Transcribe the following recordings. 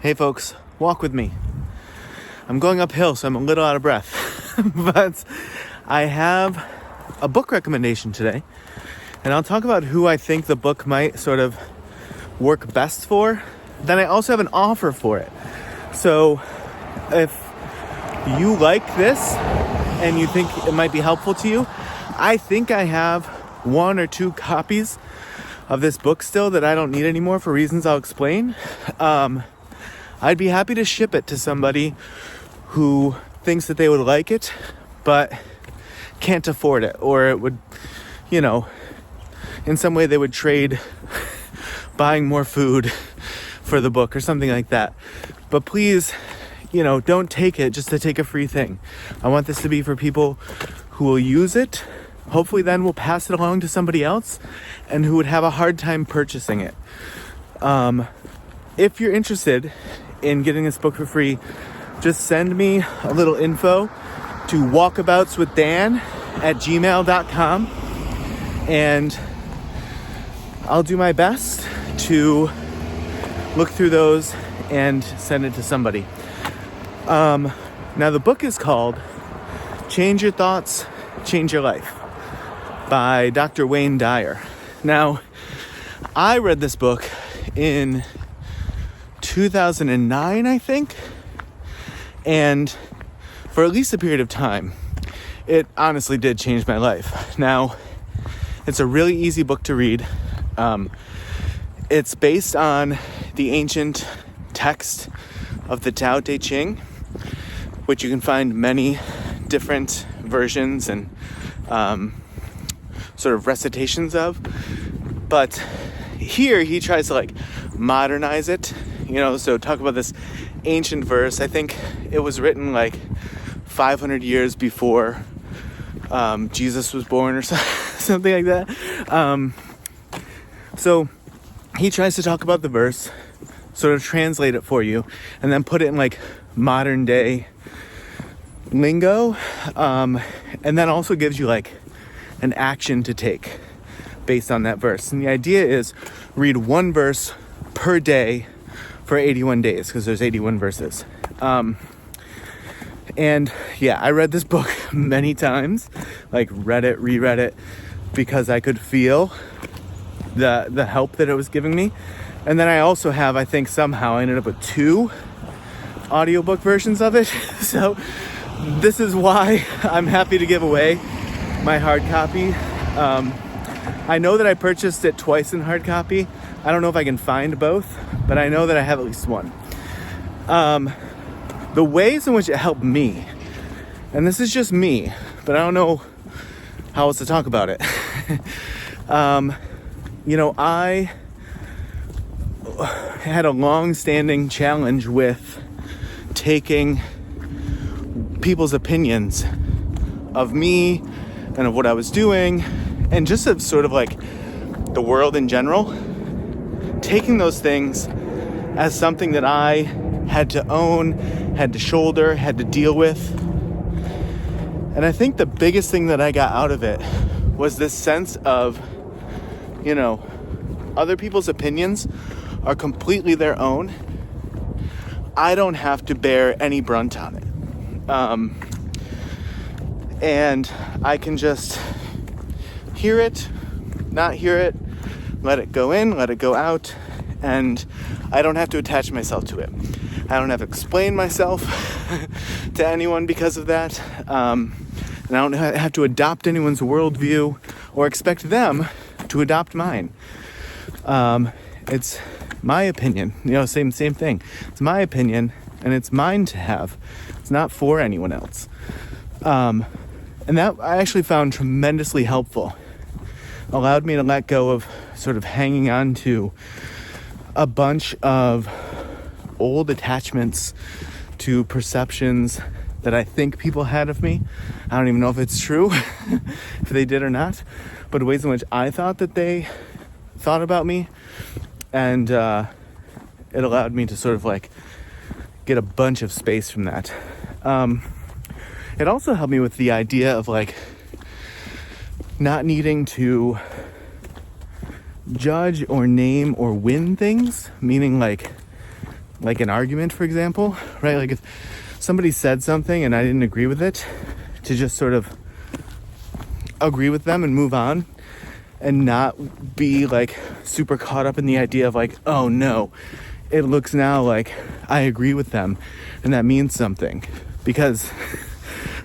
Hey folks, walk with me. I'm going uphill, so I'm a little out of breath. But I have a book recommendation today. And I'll talk about who I think the book might sort of work best for. Then I also have an offer for it. So if you like this and you think it might be helpful to you, I think I have 1 or 2 copies of this book still that I don't need anymore for reasons I'll explain. I'd be happy to ship it to somebody who thinks that they would like it, but can't afford it, or it would, in some way they would trade buying more food for the book or something like that. But please, don't take it just to take a free thing. I want this to be for people who will use it, hopefully then will pass it along to somebody else, and who would have a hard time purchasing it. If you're interested in getting this book for free, just send me a little info to walkaboutswithdan@gmail.com, and I'll do my best to look through those and send it to somebody. Now the book is called Change Your Thoughts, Change Your Life by Dr. Wayne Dyer. Now, I read this book in 2009, I think, and for at least a period of time, it honestly did change my life. Now, it's a really easy book to read. It's based on the ancient text of the Tao Te Ching, which you can find many different versions and sort of recitations of. But here he tries to modernize it, so talk about this ancient verse. I think it was written 500 years before Jesus was born or something like that. So he tries to talk about the verse, sort of translate it for you, and then put it in modern day lingo, and then also gives you an action to take based on that verse. And the idea is read one verse per day for 81 days, because there's 81 verses. And yeah, I read this book many times, read it, reread it, because I could feel the help that it was giving me. And then I also have, I think somehow I ended up with 2 audiobook versions of it. So this is why I'm happy to give away my hard copy. I know that I purchased it twice in hard copy. I don't know if I can find both, but I know that I have at least one. The ways in which it helped me, and this is just me, but I don't know how else to talk about it. I had a long-standing challenge with taking people's opinions of me and of what I was doing, and just of sort of the world in general, taking those things as something that I had to own, had to shoulder, had to deal with. And I think the biggest thing that I got out of it was this sense of, other people's opinions are completely their own. I don't have to bear any brunt on it. And I can just hear it, not hear it, let it go in, let it go out, and I don't have to attach myself to it. I don't have to explain myself to anyone because of that. And I don't have to adopt anyone's worldview or expect them to adopt mine. It's my opinion, same thing. It's my opinion, and it's mine to have. It's not for anyone else. And that I actually found tremendously helpful. Allowed me to let go of sort of hanging on to a bunch of old attachments to perceptions that I think people had of me. I don't even know if it's true, if they did or not, but ways in which I thought that they thought about me. And it allowed me to sort of get a bunch of space from that. It also helped me with the idea of not needing to judge or name or win things, meaning like an argument, for example, right? Like if somebody said something and I didn't agree with it, to just sort of agree with them and move on and not be like super caught up in the idea of like, oh no, it looks now like I agree with them and that means something. Because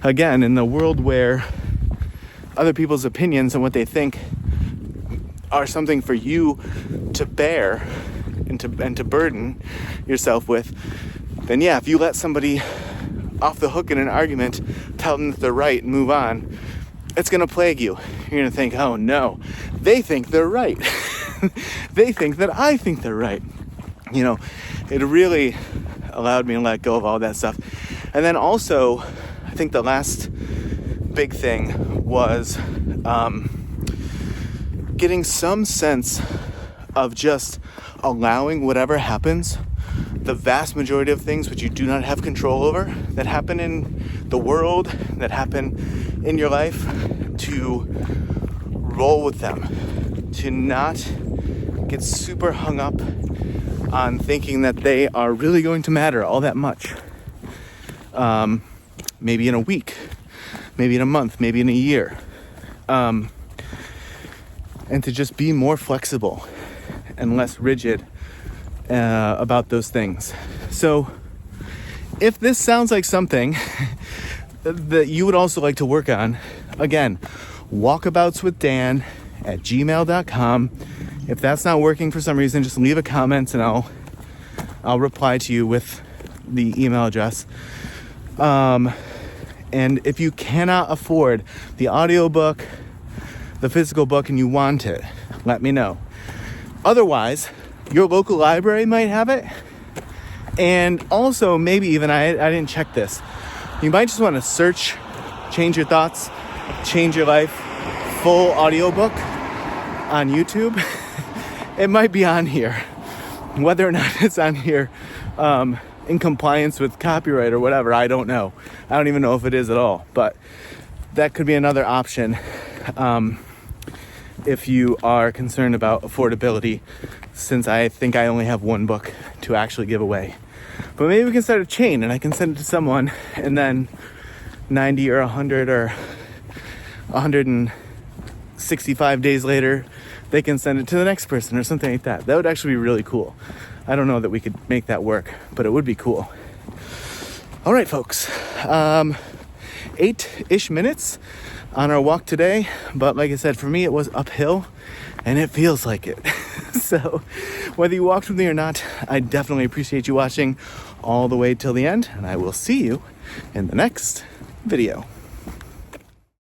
again, in the world where other people's opinions and what they think are something for you to bear and to burden yourself with, then yeah, if you let somebody off the hook in an argument, tell them that they're right and move on, it's gonna plague you. You're gonna think, oh no, they think they're right. They think that I think they're right. You know, it really allowed me to let go of all that stuff. And then also, I think the last big thing was getting some sense of just allowing whatever happens, the vast majority of things which you do not have control over, that happen in the world, that happen in your life, to roll with them, to not get super hung up on thinking that they are really going to matter all that much. Maybe in a week, maybe in a month, maybe in a year. And to just be more flexible and less rigid about those things. So if this sounds like something that you would also like to work on, again, walkaboutswithdan@gmail.com. If that's not working for some reason, just leave a comment and I'll reply to you with the email address. And if you cannot afford the audiobook, the physical book, and you want it, let me know. Otherwise, your local library might have it. And also, maybe even, I didn't check this, you might just want to search Change Your Thoughts, Change Your Life full audiobook on YouTube. It might be on here. Whether or not it's on here in compliance with copyright or whatever, I don't know. I don't even know if it is at all. But that could be another option if you are concerned about affordability, since I think I only have one book to actually give away. But maybe we can start a chain and I can send it to someone, and then 90 or 100 or 165 days later, they can send it to the next person or something like that. That would actually be really cool. I don't know that we could make that work, but it would be cool. All right, folks. 8-ish minutes on our walk today. But like I said, for me, it was uphill and it feels like it. So whether you walked with me or not, I definitely appreciate you watching all the way till the end. And I will see you in the next video.